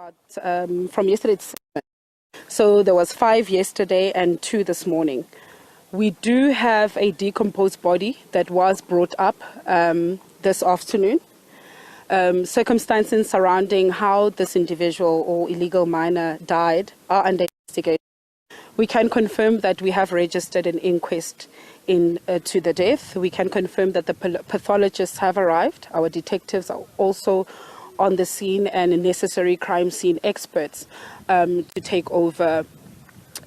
about from yesterday. So there was 5 yesterday and 2 this morning. We do have a decomposed body that was brought up this afternoon. Circumstances surrounding how this individual or illegal miner died are under investigation. We can confirm that we have registered an inquest to the death. We can confirm that the pathologists have arrived. Our detectives are also on the scene, and necessary crime scene experts to take over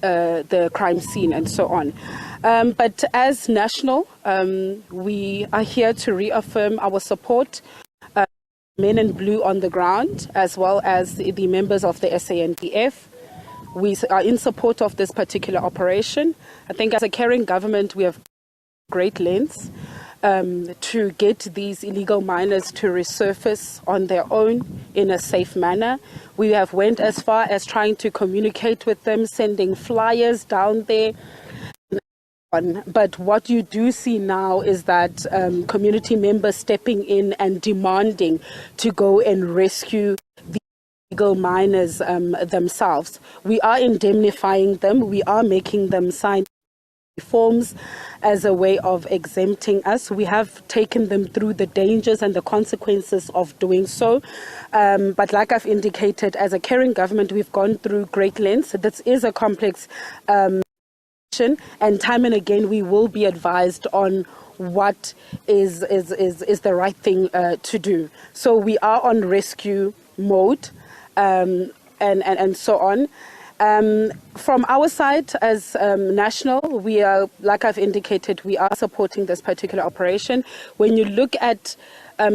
the crime scene and so on. But as national, we are here to reaffirm our support, men in blue on the ground, as well as the members of the SANDF. We are in support of this particular operation. I think as a caring government, we have great lengths to get these illegal miners to resurface on their own in a safe manner. We have went as far as trying to communicate with them, sending flyers down there. But what you do see now is that community members stepping in and demanding to go and rescue the illegal miners themselves. We are indemnifying them. We are making them sign forms as a way of exempting us. We have taken them through the dangers and the consequences of doing so. But like I've indicated, as a caring government, we've gone through great lengths. This is a complex and time and again we will be advised on what is the right thing to do. So we are on rescue mode and so on. From our side as national, we are, like I've indicated, we are supporting this particular operation. When you look at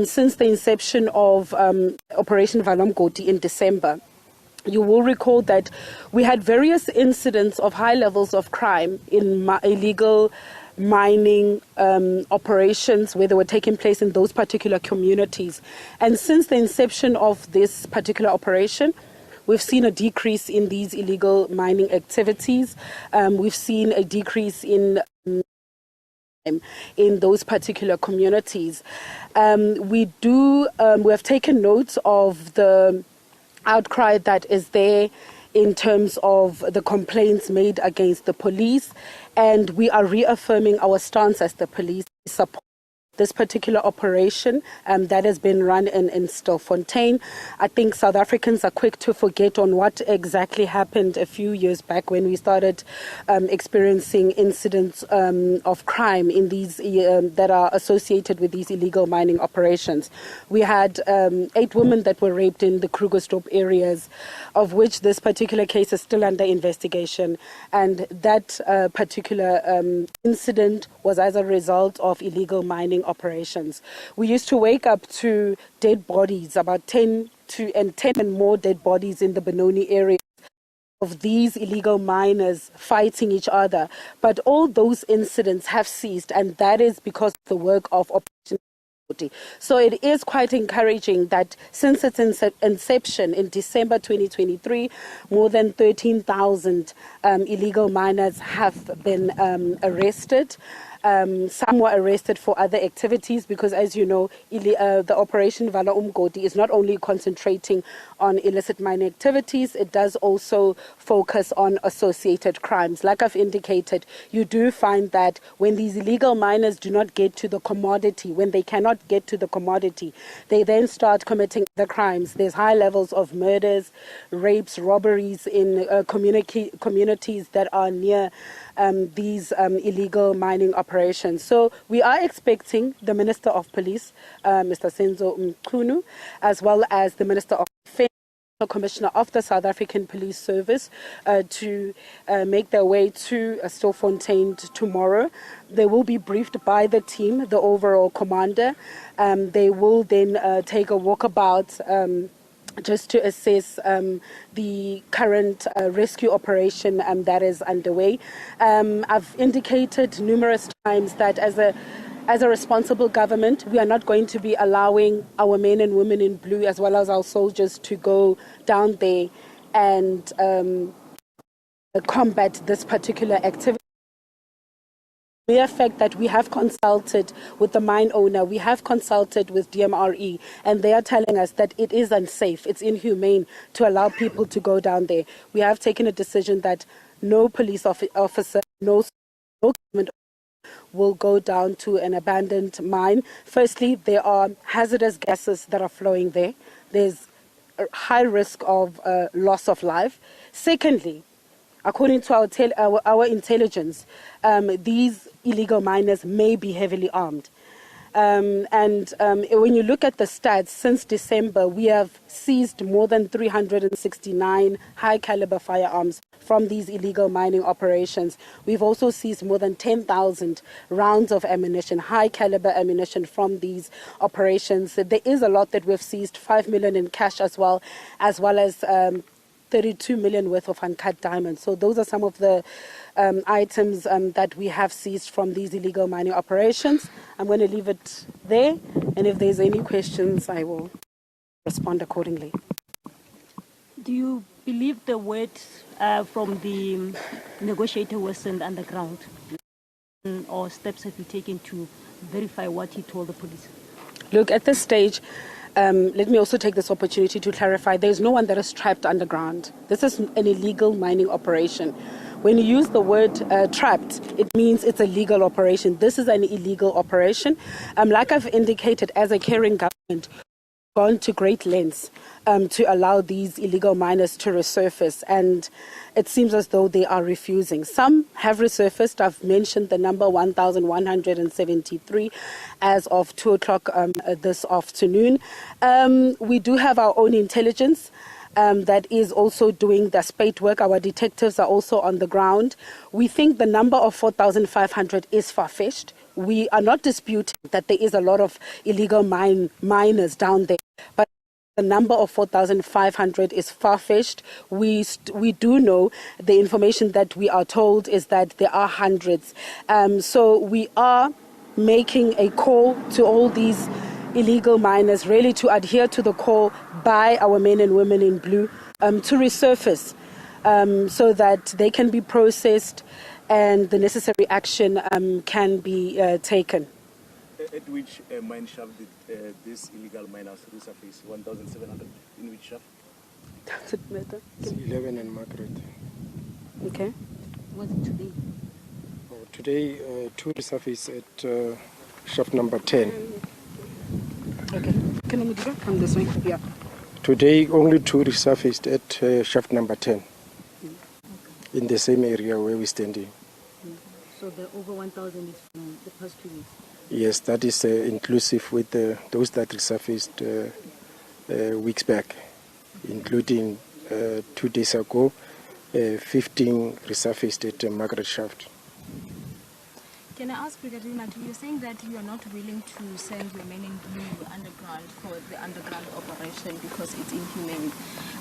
since the inception of Operation Valomgoti in December, you will recall that we had various incidents of high levels of crime in illegal mining operations where they were taking place in those particular communities. And since the inception of this particular operation, we've seen a decrease in these illegal mining activities. We've seen a decrease in those particular communities. We have taken note of the outcry that is there in terms of the complaints made against the police, and we are reaffirming our stance as the police support this particular operation that has been run in Stilfontein. I think South Africans are quick to forget on what exactly happened a few years back when we started experiencing incidents of crime in these that are associated with these illegal mining operations. We had 8 women that were raped in the Krugersdorp areas, of which this particular case is still under investigation, and that particular incident was as a result of illegal mining operations. We used to wake up to dead bodies, about 10 and more dead bodies in the Benoni area of these illegal miners fighting each other. But all those incidents have ceased, and that is because of the work of Operation. So it is quite encouraging that since its inception in December 2023, more than 13,000 illegal miners have been arrested. Some were arrested for other activities because, as you know, the Operation Valomgoti is not only concentrating on illicit mining activities, it does also focus on associated crimes. Like I've indicated, you do find that when these illegal miners do not get to the commodity, when they cannot get to the commodity, they then start committing other crimes. There's high levels of murders, rapes, robberies in communities that are near these illegal mining operations. So we are expecting the Minister of Police, Mr. Senzo Mchunu, as well as the Minister of Defence, Commissioner of the South African Police Service, to make their way to Stilfontein tomorrow. They will be briefed by the team, the overall commander. They will then take a walkabout just to assess the current rescue operation that is underway. I've indicated numerous times that as a responsible government, we are not going to be allowing our men and women in blue as well as our soldiers to go down there and combat this particular activity. mere fact that we have consulted with the mine owner, we have consulted with DMRE, and they are telling us that it is unsafe, it's inhumane to allow people to go down there. We have taken a decision that no police officer, no government will go down to an abandoned mine. Firstly, there are hazardous gases that are flowing there. There's a high risk of loss of life. Secondly, according to our intelligence, these illegal miners may be heavily armed. When you look at the stats, since December, we have seized more than 369 high-caliber firearms from these illegal mining operations. We've also seized more than 10,000 rounds of ammunition, high-caliber ammunition from these operations. There is a lot that we've seized, 5 million in cash as well as 32 million worth of uncut diamonds. So those are some of the items that we have seized from these illegal mining operations. I'm going to leave it there, and if there's any questions, I will respond accordingly. Do you believe the word from the negotiator was sent underground, or steps have you taken to verify what he told the police? Look, at this stage, let me also take this opportunity to clarify, there's no one that is trapped underground. This is an illegal mining operation. When you use the word trapped, it means it's a legal operation. This is an illegal operation. Like I've indicated, as a caring government, we've gone to great lengths to allow these illegal miners to resurface, and it seems as though they are refusing. Some have resurfaced. I've mentioned the number 1,173 as of 2 o'clock this afternoon. We do have our own intelligence that is also doing the spate work. Our detectives are also on the ground. We think the number of 4,500 is far-fetched. We are not disputing that there is a lot of illegal miners down there, but the number of 4,500 is far-fetched. We do know the information that we are told is that there are hundreds. So we are making a call to all these illegal miners really to adhere to the call by our men and women in blue to resurface so that they can be processed and the necessary action can be taken. At which mine shaft did this illegal miners resurface? 1,700 in which shaft? Does it matter? It's 11 and Margaret. Okay. Was it today? Today, two resurface at shaft number 10. Okay. Can we come this way? Yeah. Today, only two resurfaced at shaft number 10 in the same area where we're standing. So the over 1,000 is from the past 2 weeks? Yes, that is inclusive with those that resurfaced weeks back, including 2 days ago, 15 resurfaced at Margaret Shaft. Can I ask Brigadier Mathe, you're saying that you are not willing to send your men in blue underground for the underground operation because it's inhumane.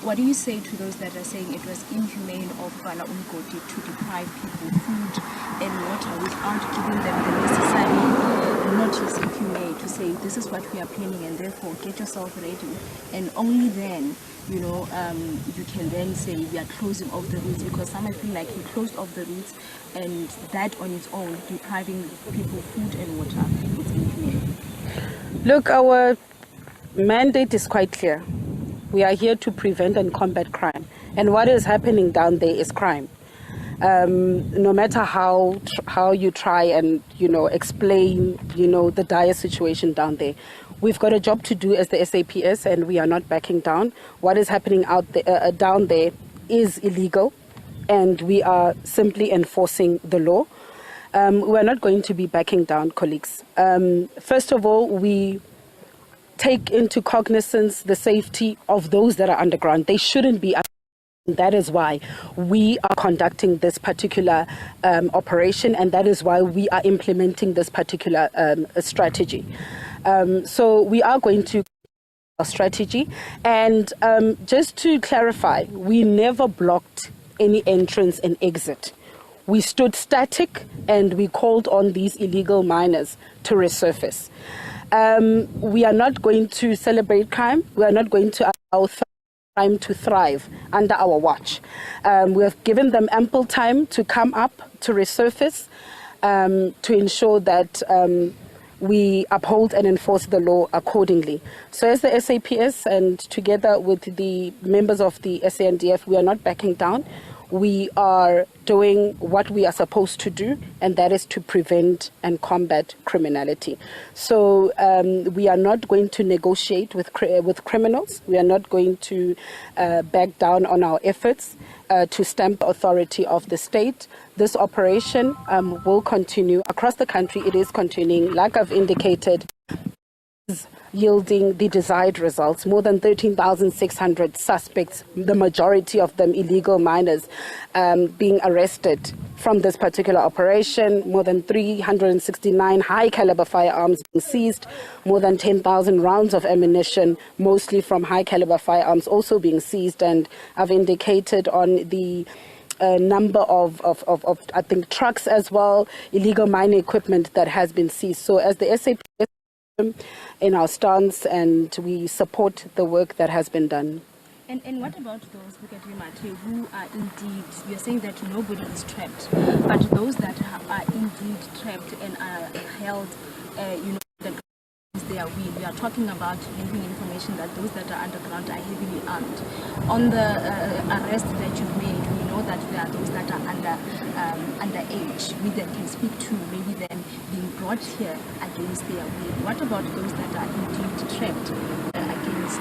What do you say to those that are saying it was inhumane of Bala Umgoti to deprive people food and water without giving them the necessary notice, if you may, to say this is what we are planning and therefore get yourself ready, and only then you can then say we are closing off the routes, because some feel like you closed off the routes and that on its own, depriving people food and water, it's inhumane. Look, our mandate is quite clear. We are here to prevent and combat crime. And what is happening down there is crime. No matter how you try and, explain, the dire situation down there. We've got a job to do as the SAPS, and we are not backing down. What is happening out there, down there is illegal, and we are simply enforcing the law. We're not going to be backing down, colleagues. First of all, we take into cognizance the safety of those that are underground. They shouldn't be. That is why we are conducting this particular operation, and that is why we are implementing this particular strategy. So we are going to our strategy, and just to clarify, we never blocked any entrance and exit. We stood static and we called on these illegal miners to resurface. We are not going to celebrate crime. We are not going to allow crime to thrive under our watch. We have given them ample time to come up, to resurface. to ensure that we uphold and enforce the law accordingly. So as the SAPS and together with the members of the SANDF, we are not backing down. We are doing what we are supposed to do, and that is to prevent and combat criminality. So we are not going to negotiate with criminals. We are not going to back down on our efforts to stamp the authority of the state. This operation will continue across the country. It is continuing, like I've indicated, yielding the desired results. More than 13,600 suspects, the majority of them illegal miners, being arrested from this particular operation. More than 369 high-caliber firearms being seized. More than 10,000 rounds of ammunition, mostly from high-caliber firearms, also being seized. And I've indicated on the number of I think, trucks as well, illegal mining equipment that has been seized. So as the SAPS in our stance, and we support the work that has been done. And what about those, Mathe, who are indeed, you're saying that nobody is trapped, but those that are indeed trapped and are held, the their will. We are talking about giving information that those that are underground are heavily armed. On the arrest that you've made, we know that there are those that are underage, we then can speak to, maybe then being brought here against their will. What about those that are indeed trapped against?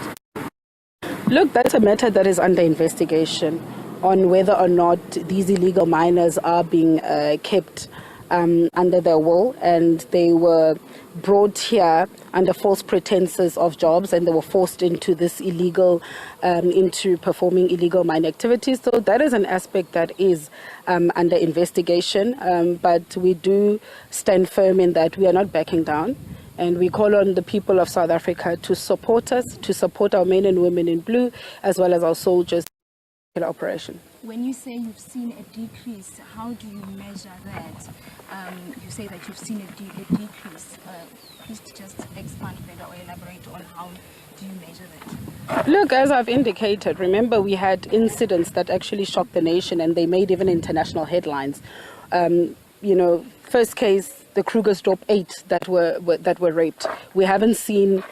Look, that's a matter that is under investigation on whether or not these illegal miners are being kept under their will, and they were brought here under false pretenses of jobs, and they were forced into this illegal, into performing illegal mine activities. So that is an aspect that is under investigation, but we do stand firm in that we are not backing down. And we call on the people of South Africa to support us, to support our men and women in blue, as well as our soldiers in the operation. When you say you've seen a decrease, how do you measure that? You say that you've seen a decrease. Please just expand further or elaborate on how do you measure that? Look, as I've indicated, remember we had incidents that actually shocked the nation, and they made even international headlines. First case, the Krugersdorp 8 that were raped. We haven't seen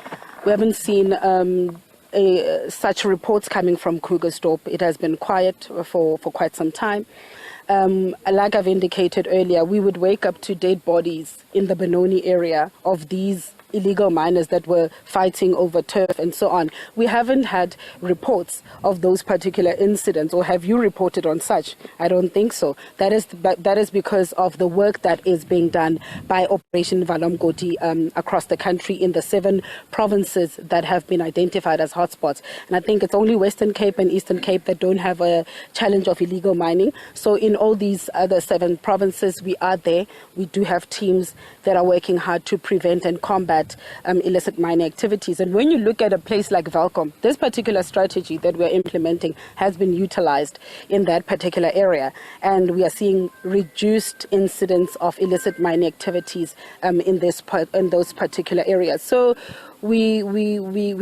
such reports coming from Krugersdorp. It has been quiet for quite some time. Like I've indicated earlier, we would wake up to dead bodies in the Benoni area of these illegal miners that were fighting over turf and so on. We haven't had reports of those particular incidents, or have you reported on such? I don't think so. That is because of the work that is being done by Operation Valamgoti across the country in the 7 provinces that have been identified as hotspots. And I think it's only Western Cape and Eastern Cape that don't have a challenge of illegal mining. So in all these other 7 provinces, we are there. We do have teams that are working hard to prevent and combat illicit mining activities. And when you look at a place like Valcom, this particular strategy that we're implementing has been utilized in that particular area, and we are seeing reduced incidents of illicit mining activities in those particular areas. So we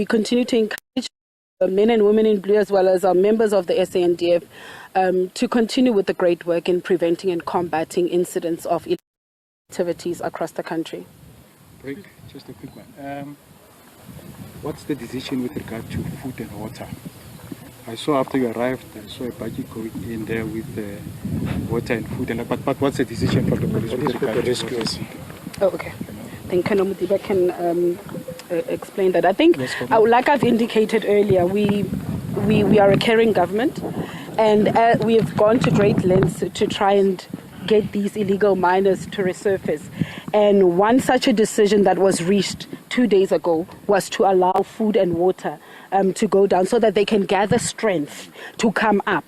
continue to encourage men and women in blue, as well as our members of the SANDF, to continue with the great work in preventing and combating incidents of illicit activities across the country. Rick, just a quick one. What's the decision with regard to food and water? I saw after you arrived, I saw a buggy going in there with water and food, but what's the decision from the police with regard to rescuers? Oh, okay. I think Kanamutiba can explain that. I think, like I've indicated earlier, we are a caring government, and we have gone to great lengths to try and get these illegal miners to resurface. And one such a decision that was reached 2 days ago was to allow food and water to go down so that they can gather strength to come up.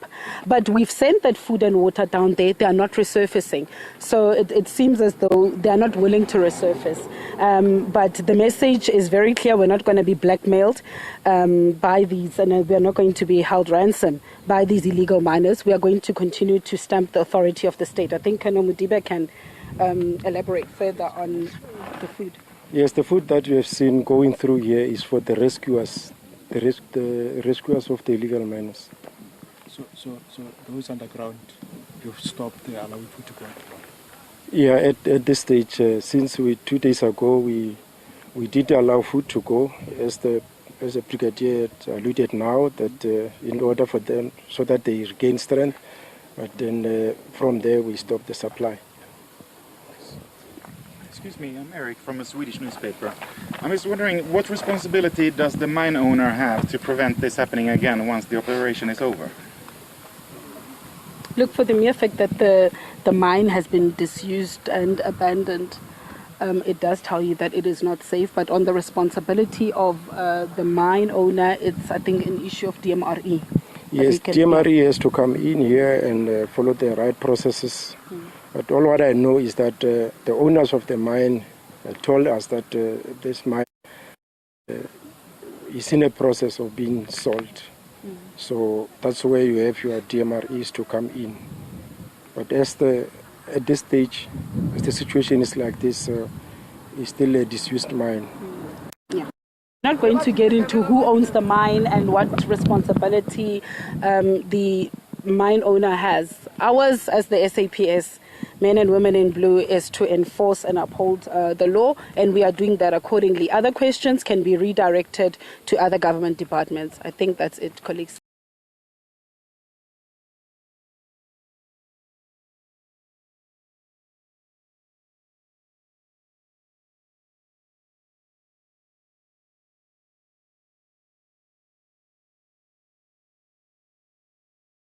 But we've sent that food and water down there. They are not resurfacing. So it seems as though they are not willing to resurface. But the message is very clear. We're not going to be blackmailed by these, and we are not going to be held ransom by these illegal miners. We are going to continue to stamp the authority of the state. I think Kano Mudiba can elaborate further on the food. Yes, the food that we have seen going through here is for the rescuers, the rescuers of the illegal miners. So those underground, you've stopped the allowing food to go underground? Yeah, at this stage, since 2 days ago we did allow food to go, as the brigadier had alluded now, that in order for them, so that they regain strength, but then from there we stopped the supply. Excuse me, I'm Eric from a Swedish newspaper. I'm just wondering, what responsibility does the mine owner have to prevent this happening again once the operation is over? Look, for the mere fact that the mine has been disused and abandoned, it does tell you that it is not safe. But on the responsibility of the mine owner, it's, I think, an issue of DMRE. Yes, DMRE has to come in here and follow the right processes. But all what I know is that the owners of the mine told us that this mine is in a process of being sold. So that's where you have your DMREs to come in. But at this stage, as the situation is like this, it's still a disused mine. Yeah. Not going to get into who owns the mine and what responsibility the mine owner has. Ours, as the SAPS, Men and Women in Blue, is to enforce and uphold the law, and we are doing that accordingly. Other questions can be redirected to other government departments. I think that's it, colleagues.